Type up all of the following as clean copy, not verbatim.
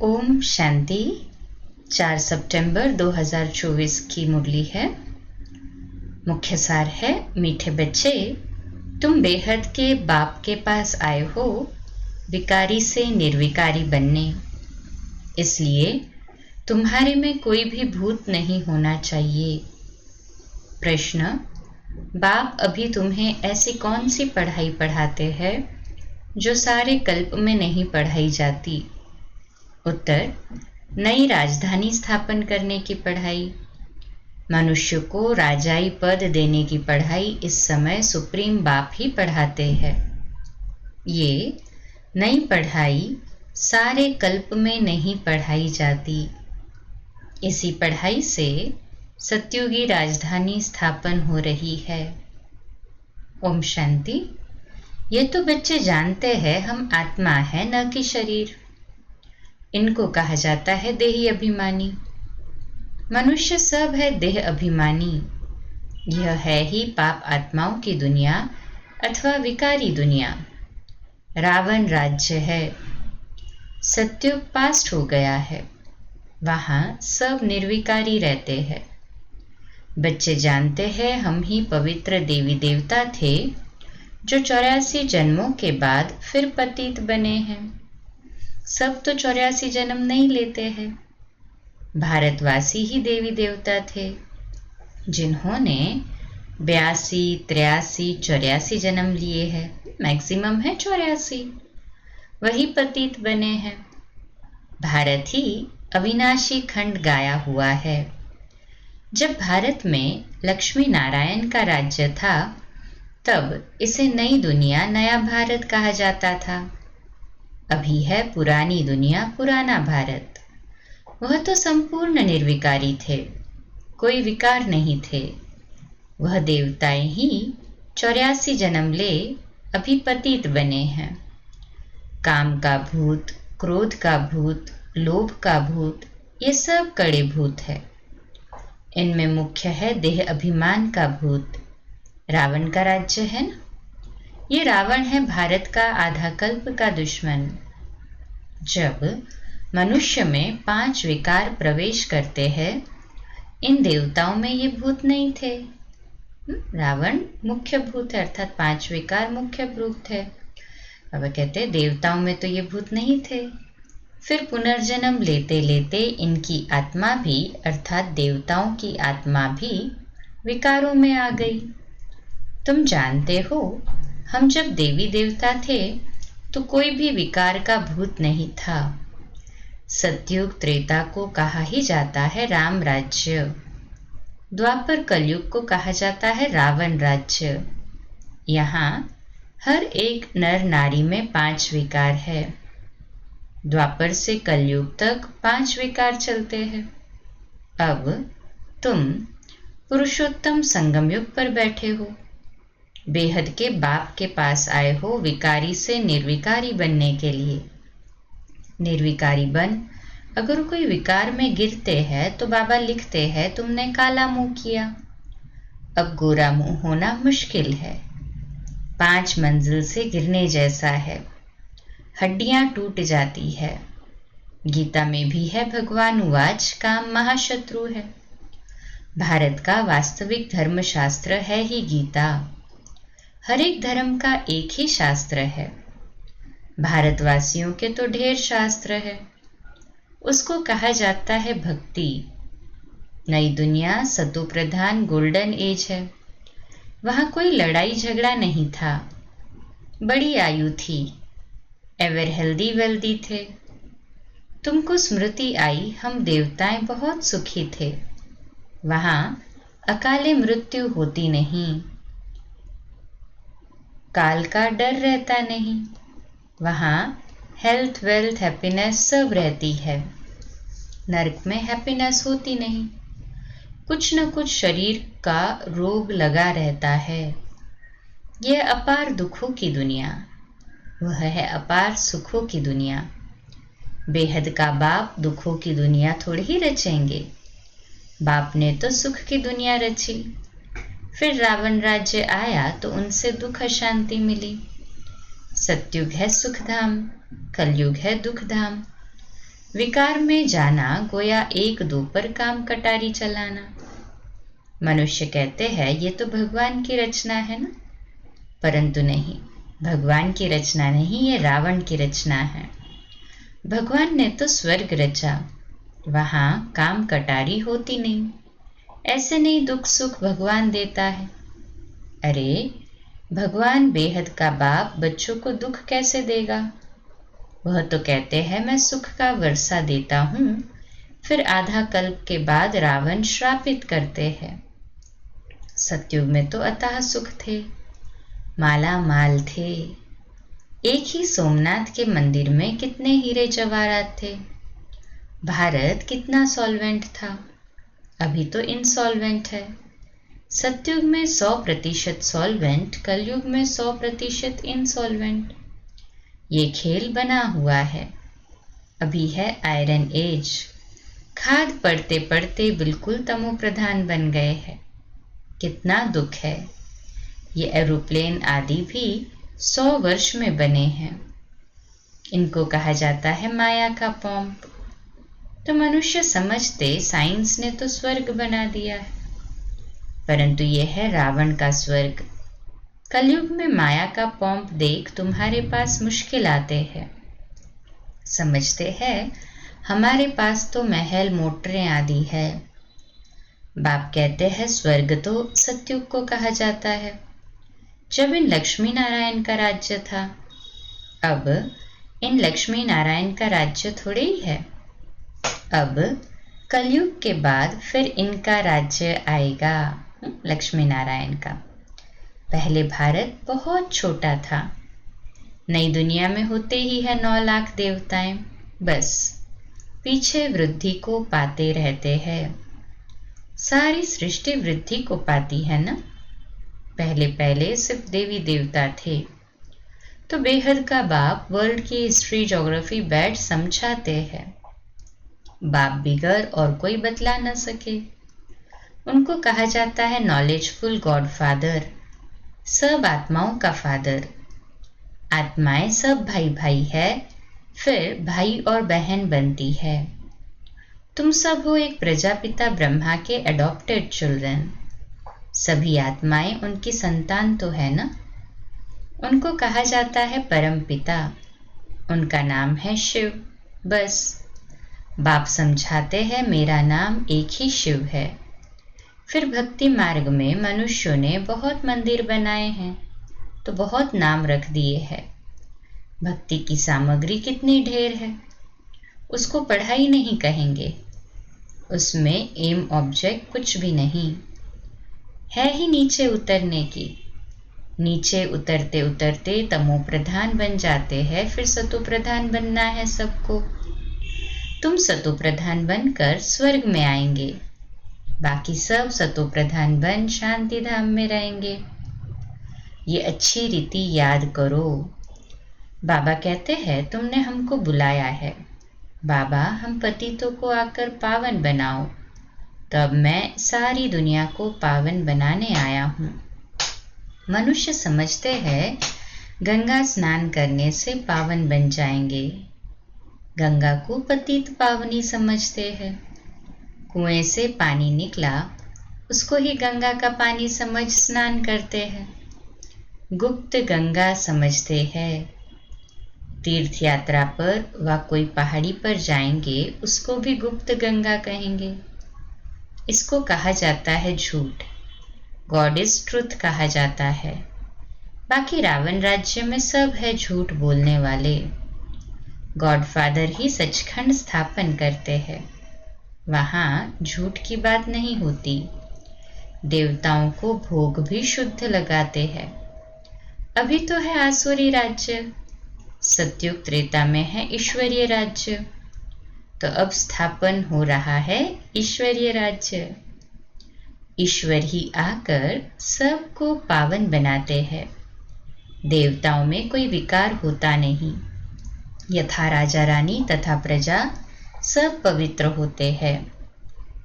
ओम शांति। 4 सितंबर 2024 की मुरली है। मुख्य सार है, मीठे बच्चे, तुम बेहद के बाप के पास आए हो विकारी से निर्विकारी बनने। इसलिए तुम्हारे में कोई भी भूत नहीं होना चाहिए। प्रश्न: बाप अभी तुम्हें ऐसी कौन सी पढ़ाई पढ़ाते हैं जो सारे कल्प में नहीं पढ़ाई जाती? उत्तर: नई राजधानी स्थापन करने की पढ़ाई। मनुष्य को राजाई पद देने की पढ़ाई इस समय सुप्रीम बाप ही पढ़ाते हैं। ये नई पढ़ाई सारे कल्प में नहीं पढ़ाई जाती। इसी पढ़ाई से सत्युगी राजधानी स्थापन हो रही है। ओम शांति। ये तो बच्चे जानते हैं हम आत्मा है, न कि शरीर। इनको कहा जाता है देही अभिमानी। मनुष्य सब है देह अभिमानी। यह है ही पाप आत्माओं की दुनिया अथवा विकारी दुनिया। रावण राज्य है। सत्युग पास्ट हो गया है। वहां सब निर्विकारी रहते हैं। बच्चे जानते हैं हम ही पवित्र देवी देवता थे जो 84 जन्मों के बाद फिर पतित बने हैं। सब तो 84 जन्म नहीं लेते हैं। भारतवासी ही देवी देवता थे जिन्होंने 82, 83, 84 जन्म लिए हैं। मैक्सिमम है 84। वही पतित बने हैं। भारत ही अविनाशी खंड गाया हुआ है। जब भारत में लक्ष्मी नारायण का राज्य था तब इसे नई दुनिया, नया भारत कहा जाता था। अभी है पुरानी दुनिया, पुराना भारत। वह तो संपूर्ण निर्विकारी थे, कोई विकार नहीं थे। वह देवताएं ही 84 जन्म ले अभी पतित बने हैं। काम का भूत, क्रोध का भूत, लोभ का भूत, ये सब कड़े भूत है। इनमें मुख्य है देह अभिमान का भूत। रावण का राज्य है ना। ये रावण है भारत का आधा कल्प का दुश्मन। जब मनुष्य में 5 विकार प्रवेश करते हैं, इन देवताओं में ये भूत नहीं थे। रावण मुख्य भूत है, अर्थात 5 विकार मुख्य भूत है। बाबा कहते देवताओं में तो ये भूत नहीं थे। फिर पुनर्जन्म लेते लेते इनकी आत्मा भी, अर्थात देवताओं की आत्मा भी विकारों में आ गई। तुम जानते हो हम जब देवी देवता थे तो कोई भी विकार का भूत नहीं था। सतयुग त्रेता को कहा ही जाता है राम राज्य। द्वापर कलयुग को कहा जाता है रावण राज्य। यहाँ हर एक नर नारी में 5 विकार है। द्वापर से कलयुग तक 5 विकार चलते हैं। अब तुम पुरुषोत्तम संगम युग पर बैठे हो। बेहद के बाप के पास आए हो विकारी से निर्विकारी बनने के लिए। निर्विकारी बन, अगर कोई विकार में गिरते हैं तो बाबा लिखते हैं तुमने काला मुंह किया। अब गोरा मुंह होना मुश्किल है। 5 मंजिल से गिरने जैसा है। हड्डियां टूट जाती है। गीता में भी है भगवान उवाच, काम महाशत्रु है। भारत का वास्तविक धर्मशास्त्र है ही गीता। हर एक धर्म का एक ही शास्त्र है। भारतवासियों के तो ढेर शास्त्र है। उसको कहा जाता है भक्ति। नई दुनिया सतो प्रधान गोल्डन एज है। वहां कोई लड़ाई झगड़ा नहीं था। बड़ी आयु थी। एवर हेल्दी वेल्दी थे। तुमको स्मृति आई हम देवताएं बहुत सुखी थे। वहां अकाले मृत्यु होती नहीं। काल का डर रहता नहीं। वहाँ हेल्थ, वेल्थ, हैप्पीनेस सब रहती है। नरक में हैप्पीनेस होती नहीं। कुछ न कुछ शरीर का रोग लगा रहता है। यह अपार दुखों की दुनिया, वह है अपार सुखों की दुनिया। बेहद का बाप दुखों की दुनिया थोड़ी ही रचेंगे। बाप ने तो सुख की दुनिया रची। फिर रावण राज्य आया तो उनसे दुख अशांति मिली। सत्युग है सुखधाम, कलयुग है दुखधाम। विकार में जाना गोया एक दो पर काम कटारी चलाना। मनुष्य कहते हैं ये तो भगवान की रचना है ना, परंतु नहीं, भगवान की रचना नहीं, ये रावण की रचना है। भगवान ने तो स्वर्ग रचा, वहां काम कटारी होती नहीं। ऐसे नहीं दुख सुख भगवान देता है। अरे भगवान बेहद का बाप बच्चों को दुख कैसे देगा? वह तो कहते हैं मैं सुख का वर्षा देता हूं, फिर आधा कल्प के बाद रावण श्रापित करते हैं। सतयुग में तो अथाह सुख थे, माला माल थे। एक ही सोमनाथ के मंदिर में कितने हीरे जवाहरात थे। भारत कितना सॉल्वेंट था, अभी तो इनसॉल्वेंट है। सतयुग में 100% सॉल्वेंट, कलयुग में 100% इनसॉल्वेंट। ये खेल बना हुआ है। अभी है आयरन एज, खाद पड़ते पड़ते बिल्कुल तमो प्रधान बन गए हैं। कितना दुख है। ये एरोप्लेन आदि भी 100 वर्ष में बने हैं। इनको कहा जाता है माया का पॉम्प। तो मनुष्य समझते साइंस ने तो स्वर्ग बना दिया है, परंतु यह है रावण का स्वर्ग। कलयुग में माया का पॉम्प देख तुम्हारे पास मुश्किल आते हैं। समझते हैं हमारे पास तो महल मोटरें आदि है। बाप कहते हैं स्वर्ग तो सतयुग को कहा जाता है, जब इन लक्ष्मी नारायण का राज्य था। अब इन लक्ष्मी नारायण का राज्य थोड़े ही है। अब कलयुग के बाद फिर इनका राज्य आएगा, लक्ष्मी नारायण का। पहले भारत बहुत छोटा था। नई दुनिया में होते ही है 9 लाख देवताएं, बस पीछे वृद्धि को पाते रहते हैं। सारी सृष्टि वृद्धि को पाती है ना। पहले पहले सिर्फ देवी देवता थे। तो बेहद का बाप वर्ल्ड की हिस्ट्री ज्योग्राफी बैठ समझाते हैं। बाप बिगर और कोई बतला न सके। उनको कहा जाता है नॉलेजफुल गॉड फादर, सब आत्माओं का फादर। आत्माएं सब भाई भाई है, फिर भाई और बहन बनती है। तुम सब हो एक प्रजापिता ब्रह्मा के एडॉप्टेड चिल्ड्रन। सभी आत्माएं उनकी संतान तो है ना। उनको कहा जाता है परम पिता, उनका नाम है शिव। बस बाप समझाते हैं मेरा नाम एक ही शिव है। फिर भक्ति मार्ग में मनुष्यों ने बहुत मंदिर बनाए हैं, तो बहुत नाम रख दिए हैं। भक्ति की सामग्री कितनी ढेर है, उसको पढ़ाई नहीं कहेंगे। उसमें एम ऑब्जेक्ट कुछ भी नहीं है ही नीचे उतरने की। नीचे उतरते उतरते तमो प्रधान बन जाते हैं, फिर सतो प्रधान बनना है सबको। तुम सतो प्रधान बनकर स्वर्ग में आएंगे, बाकी सब सतो प्रधान बन शांति धाम में रहेंगे। ये अच्छी रीति याद करो। बाबा कहते हैं तुमने हमको बुलाया है, बाबा हम पतितों को आकर पावन बनाओ। तब मैं सारी दुनिया को पावन बनाने आया हूँ। मनुष्य समझते हैं गंगा स्नान करने से पावन बन जाएंगे। गंगा को पतित पावनी समझते हैं। कुएं से पानी निकला, उसको ही गंगा का पानी समझ स्नान करते हैं। गुप्त गंगा समझते हैं। तीर्थ यात्रा पर व कोई पहाड़ी पर जाएंगे, उसको भी गुप्त गंगा कहेंगे। इसको कहा जाता है झूठ, गॉड इज ट्रुथ कहा जाता है। बाकी रावण राज्य में सब है झूठ बोलने वाले। गॉड फादर ही सचखंड स्थापन करते हैं, वहां झूठ की बात नहीं होती। देवताओं को भोग भी शुद्ध लगाते हैं। अभी तो है आसुरी राज्य, सतयुग त्रेता में है ईश्वरीय राज्य। तो अब स्थापन हो रहा है ईश्वरीय राज्य। ईश्वर ही आकर सबको पावन बनाते हैं। देवताओं में कोई विकार होता नहीं। यथा राजा रानी तथा प्रजा सब पवित्र होते हैं।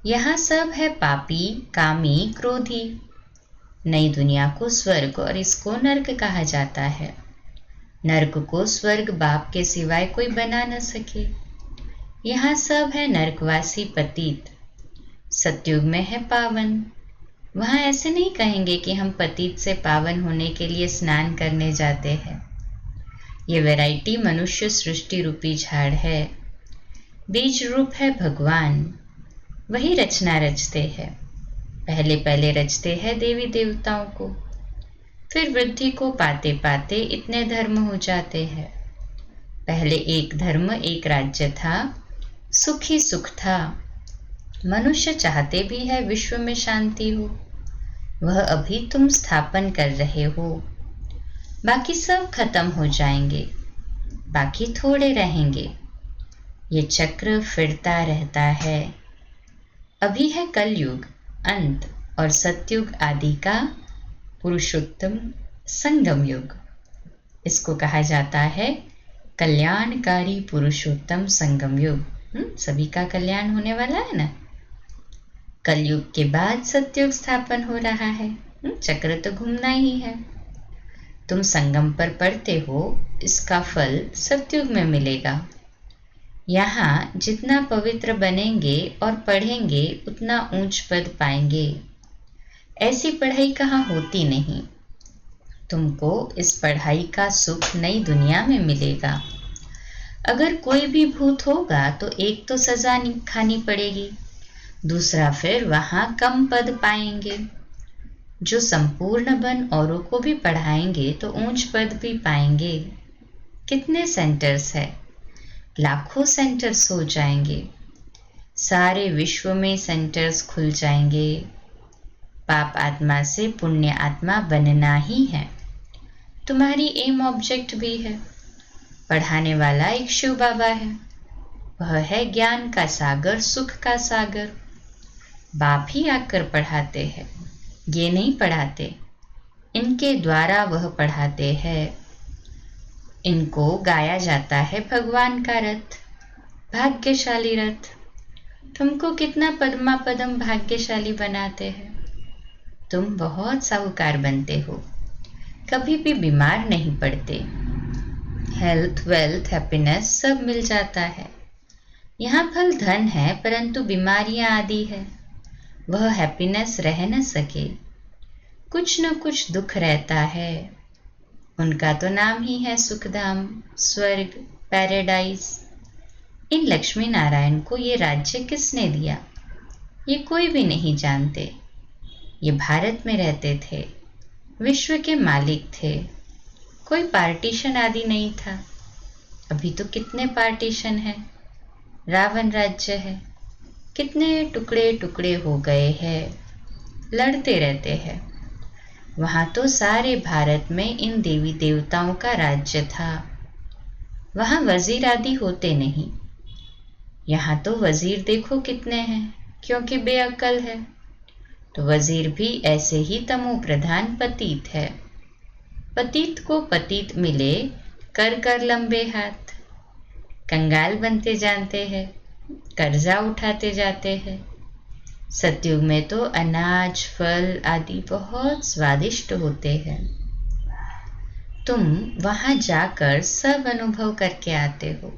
यहाँ सब है पापी, कामी, क्रोधी। नई दुनिया को स्वर्ग और इसको नर्क कहा जाता है। नर्क को स्वर्ग बाप के सिवाय कोई बना न सके। यहाँ सब है नरकवासी पतित, सतयुग में है पावन। वहाँ ऐसे नहीं कहेंगे कि हम पतित से पावन होने के लिए स्नान करने जाते हैं। ये वैरायटी मनुष्य सृष्टि रूपी झाड़ है, बीज रूप है भगवान, वही रचना रचते हैं। पहले पहले रचते हैं देवी देवताओं को, फिर वृद्धि को पाते पाते इतने धर्म हो जाते हैं। पहले एक धर्म एक राज्य था, सुख ही सुख था। मनुष्य चाहते भी है विश्व में शांति हो, वह अभी तुम स्थापन कर रहे हो। बाकी सब खत्म हो जाएंगे, बाकी थोड़े रहेंगे। ये चक्र फिरता रहता है। अभी है कलयुग अंत और सतयुग आदि का पुरुषोत्तम संगम युग। इसको कहा जाता है कल्याणकारी पुरुषोत्तम संगम युग। सभी का कल्याण होने वाला है ना। कलयुग के बाद सतयुग स्थापन हो रहा है। चक्र तो घूमना ही है। तुम संगम पर पढ़ते हो, इसका फल सतयुग में मिलेगा। यहाँ जितना पवित्र बनेंगे और पढ़ेंगे उतना ऊंच पद पाएंगे। ऐसी पढ़ाई कहाँ होती नहीं। तुमको इस पढ़ाई का सुख नई दुनिया में मिलेगा। अगर कोई भी भूत होगा तो एक तो सजा खानी पड़ेगी, दूसरा फिर वहां कम पद पाएंगे। जो संपूर्ण बन औरों को भी पढ़ाएंगे तो ऊंच पद भी पाएंगे। कितने सेंटर्स है, लाखों सेंटर्स हो जाएंगे। सारे विश्व में सेंटर्स खुल जाएंगे। पाप आत्मा से पुण्य आत्मा बनना ही है। तुम्हारी एम ऑब्जेक्ट भी है। पढ़ाने वाला एक शिव बाबा है, वह है ज्ञान का सागर, सुख का सागर। बाप ही आकर पढ़ाते हैं, ये नहीं पढ़ाते। इनके द्वारा वह पढ़ाते हैं। इनको गाया जाता है भगवान का रथ, भाग्यशाली रथ। तुमको कितना पद्मा पदम भाग्यशाली बनाते हैं। तुम बहुत साहूकार बनते हो, कभी भी बीमार नहीं पड़ते। हेल्थ, वेल्थ, हैप्पीनेस सब मिल जाता है। यहाँ फल धन है, परंतु बीमारियां आदि है, वह हैप्पीनेस रह न सके। कुछ न कुछ दुख रहता है। उनका तो नाम ही है सुखधाम, स्वर्ग, पैराडाइज। इन लक्ष्मी नारायण को ये राज्य किसने दिया, ये कोई भी नहीं जानते। ये भारत में रहते थे, विश्व के मालिक थे। कोई पार्टीशन आदि नहीं था। अभी तो कितने पार्टीशन है। रावण राज्य है, कितने टुकड़े टुकड़े हो गए हैं, लड़ते रहते हैं। वहां तो सारे भारत में इन देवी देवताओं का राज्य था। वहां वजीर आदि होते नहीं। यहाँ तो वजीर देखो कितने हैं, क्योंकि बेअक्ल है। तो वजीर भी ऐसे ही तमो प्रधान पतित है। पतित को पतित मिले, कर कर लंबे हाथ। कंगाल बनते जानते हैं, कर्जा उठाते जाते हैं। सतयुग में तो अनाज, फल आदि बहुत स्वादिष्ट होते हैं। तुम वहां जाकर सब अनुभव करके आते हो।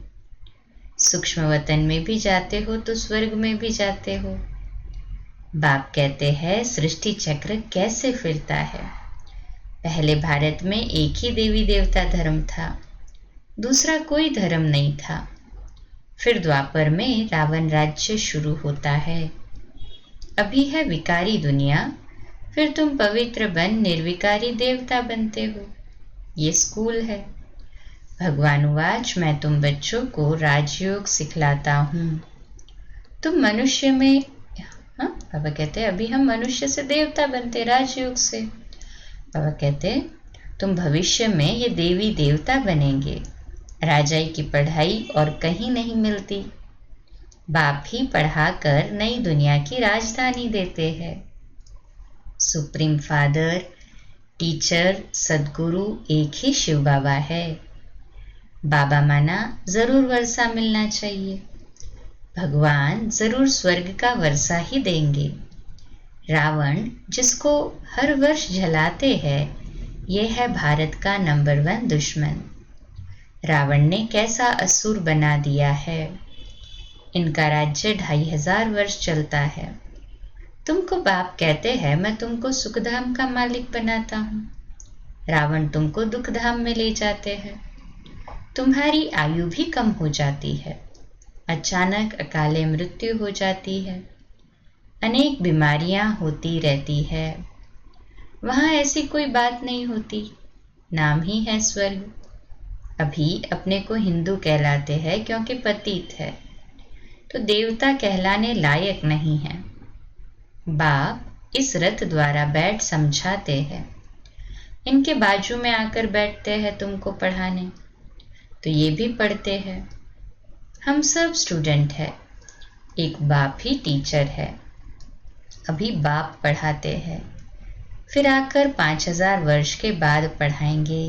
सूक्ष्म वतन में भी जाते हो तो स्वर्ग में भी जाते हो। बाप कहते हैं सृष्टि चक्र कैसे फिरता है। पहले भारत में एक ही देवी देवता धर्म था, दूसरा कोई धर्म नहीं था। फिर द्वापर में रावण राज्य शुरू होता है। अभी है विकारी दुनिया, फिर तुम पवित्र बन निर्विकारी देवता बनते हो। ये स्कूल है। भगवान उवाच, मैं तुम बच्चों को राजयोग सिखलाता हूँ। तुम मनुष्य में, बाबा कहते अभी हम मनुष्य से देवता बनते राजयोग से। बाबा कहते तुम भविष्य में ये देवी देवता बनेंगे। राजाई की पढ़ाई और कहीं नहीं मिलती। बाप ही पढ़ाकर नई दुनिया की राजधानी देते हैं। सुप्रीम फादर, टीचर, सदगुरु एक ही शिव बाबा है। बाबा माना जरूर वर्षा मिलना चाहिए। भगवान जरूर स्वर्ग का वर्षा ही देंगे। रावण जिसको हर वर्ष जलाते हैं, ये है भारत का नंबर 1 दुश्मन। रावण ने कैसा असुर बना दिया है। इनका राज्य 2500 वर्ष चलता है। तुमको बाप कहते हैं मैं तुमको सुखधाम का मालिक बनाता हूँ। रावण तुमको दुखधाम में ले जाते हैं। तुम्हारी आयु भी कम हो जाती है। अचानक अकाले मृत्यु हो जाती है। अनेक बीमारियां होती रहती है। वहां ऐसी कोई बात नहीं होती, नाम ही है स्वर्ग। अभी अपने को हिंदू कहलाते हैं क्योंकि पतित है, तो देवता कहलाने लायक नहीं है। बाप इस रथ द्वारा बैठ समझाते हैं। इनके बाजू में आकर बैठते हैं तुमको पढ़ाने, तो ये भी पढ़ते हैं। हम सब स्टूडेंट हैं, एक बाप ही टीचर है। अभी बाप पढ़ाते हैं, फिर आकर 5000 वर्ष के बाद पढ़ाएंगे।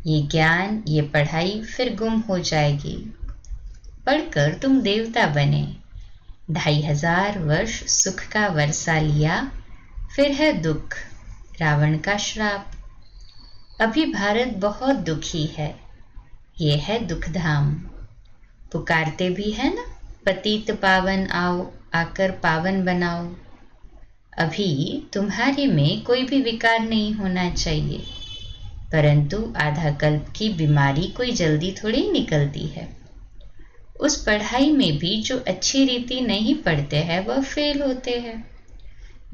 ये ज्ञान, ये पढ़ाई फिर गुम हो जाएगी। पढ़कर तुम देवता बने, 2500 वर्ष सुख का वर्षा लिया, फिर है दुख, रावण का श्राप। अभी भारत बहुत दुखी है, ये है दुखधाम। पुकारते भी है ना, पतित पावन आओ, आकर पावन बनाओ। अभी तुम्हारे में कोई भी विकार नहीं होना चाहिए, परंतु आधा कल्प की बीमारी कोई जल्दी थोड़ी निकलती है। उस पढ़ाई में भी जो अच्छी रीति नहीं पढ़ते हैं वह फेल होते हैं।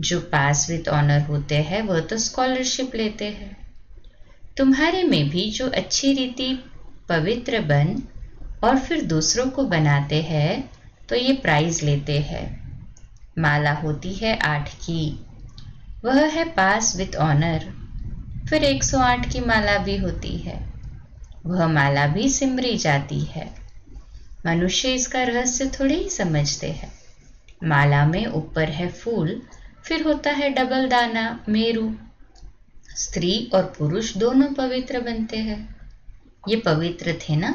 जो पास विद ऑनर होते हैं वह तो स्कॉलरशिप लेते हैं। तुम्हारे में भी जो अच्छी रीति पवित्र बन और फिर दूसरों को बनाते हैं तो ये प्राइज लेते हैं। माला होती है 8 की, वह है पास विद ऑनर। फिर 108 की माला भी होती है, वह माला भी सिमरी जाती है। मनुष्य इसका रहस्य थोड़े ही समझते हैं। माला में ऊपर है फूल, फिर होता है डबल दाना मेरू। स्त्री और पुरुष दोनों पवित्र बनते हैं। ये पवित्र थे ना,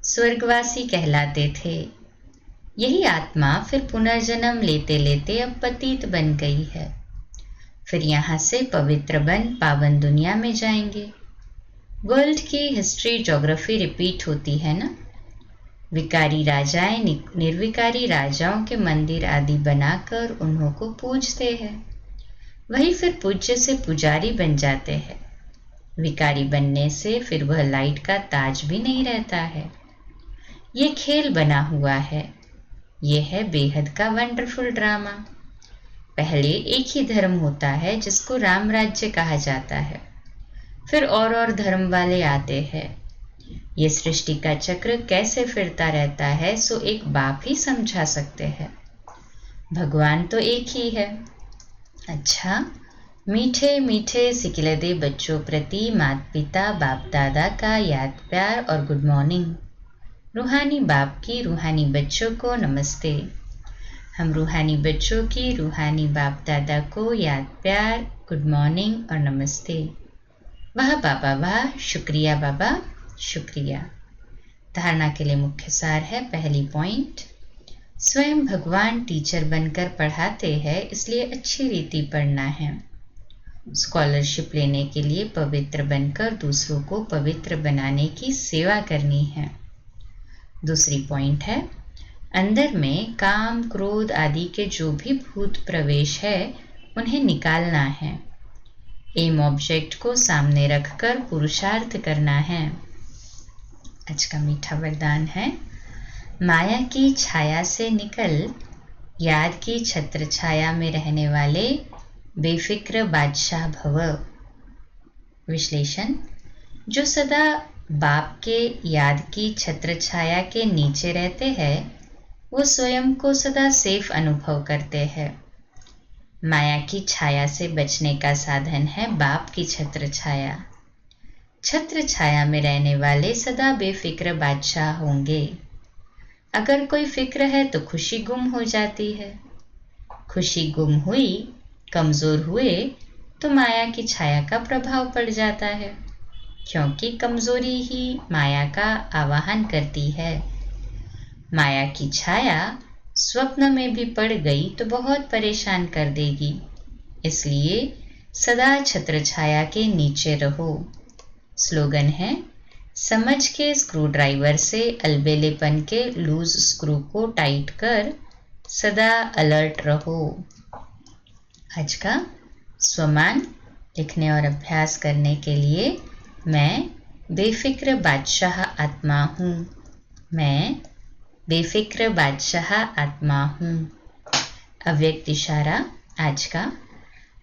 स्वर्गवासी कहलाते थे। यही आत्मा फिर पुनर्जन्म लेते लेते अब पतित बन गई है। फिर यहाँ से पवित्र बन पावन दुनिया में जाएंगे। वर्ल्ड की हिस्ट्री ज्योग्राफी रिपीट होती है ना। विकारी राजाएं निर्विकारी राजाओं के मंदिर आदि बनाकर उन्हों को पूजते हैं। वही फिर पूज्य से पुजारी बन जाते हैं। विकारी बनने से फिर वह लाइट का ताज भी नहीं रहता है। ये खेल बना हुआ है। ये है बेहद का वंडरफुल ड्रामा। पहले एक ही धर्म होता है जिसको राम राज्य कहा जाता है। फिर और धर्म वाले आते हैं। ये सृष्टि का चक्र कैसे फिरता रहता है सो एक बाप ही समझा सकते हैं। भगवान तो एक ही है। अच्छा, मीठे मीठे सिकिलदे बच्चों प्रति माता पिता बाप दादा का याद प्यार और गुड मॉर्निंग। रूहानी बाप की रूहानी बच्चों को नमस्ते। हम रूहानी बच्चों की रूहानी बाप दादा को याद प्यार, गुड मॉर्निंग और नमस्ते। वाह बाबा वाह, शुक्रिया बाबा, शुक्रिया। धारणा के लिए मुख्य सार है। पहली पॉइंट, स्वयं भगवान टीचर बनकर पढ़ाते हैं, इसलिए अच्छी रीति पढ़ना है। स्कॉलरशिप लेने के लिए पवित्र बनकर दूसरों को पवित्र बनाने की सेवा करनी है। दूसरी पॉइंट है, अंदर में काम क्रोध आदि के जो भी भूत प्रवेश है उन्हें निकालना है। एम ऑब्जेक्ट को सामने रखकर पुरुषार्थ करना है। आज का मीठा वरदान है, माया की छाया से निकल याद की छत्र छाया में रहने वाले बेफिक्र बादशाह भव। विश्लेषण, जो सदा बाप के याद की छत्र छाया के नीचे रहते हैं वो स्वयं को सदा सेफ अनुभव करते हैं। माया की छाया से बचने का साधन है बाप की छत्र छाया। छत्र छाया में रहने वाले सदा बेफिक्र बादशाह होंगे। अगर कोई फिक्र है तो खुशी गुम हो जाती है। खुशी गुम हुई, कमजोर हुए तो माया की छाया का प्रभाव पड़ जाता है, क्योंकि कमजोरी ही माया का आवाहन करती है। माया की छाया स्वप्न में भी पड़ गई तो बहुत परेशान कर देगी, इसलिए सदा छत्र छाया के नीचे रहो। स्लोगन है, समझ के स्क्रू ड्राइवर से अलबेलेपन के लूज स्क्रू को टाइट कर सदा अलर्ट रहो। आज का स्वमान लिखने और अभ्यास करने के लिए मैं बेफिक्र बादशाह आत्मा हूँ। मैं बेफिक्र बादशाह आत्मा हूँ। अव्यक्त इशारा आज का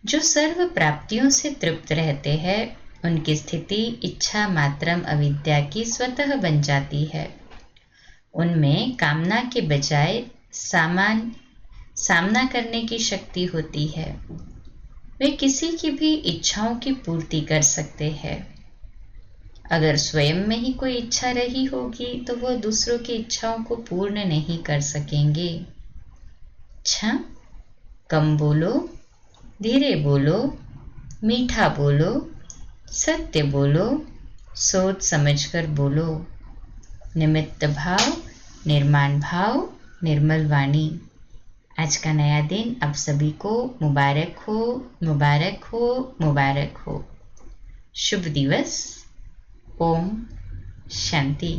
जो सर्व प्राप्तियों से तृप्त रहते हैं उनकी स्थिति इच्छा मात्रम अविद्या की स्वतः बन जाती है। उनमें कामना के बजाय सामना करने की शक्ति होती है। वे किसी की भी इच्छाओं की पूर्ति कर सकते हैं। अगर स्वयं में ही कोई इच्छा रही होगी तो वह दूसरों की इच्छाओं को पूर्ण नहीं कर सकेंगे। अच्छा, कम बोलो, धीरे बोलो, मीठा बोलो, सत्य बोलो, सोच समझकर बोलो। निमित्त भाव, निर्माण भाव, निर्मल वाणी। आज का नया दिन आप सभी को मुबारक हो, मुबारक हो, मुबारक हो। शुभ दिवस। ओम शांति।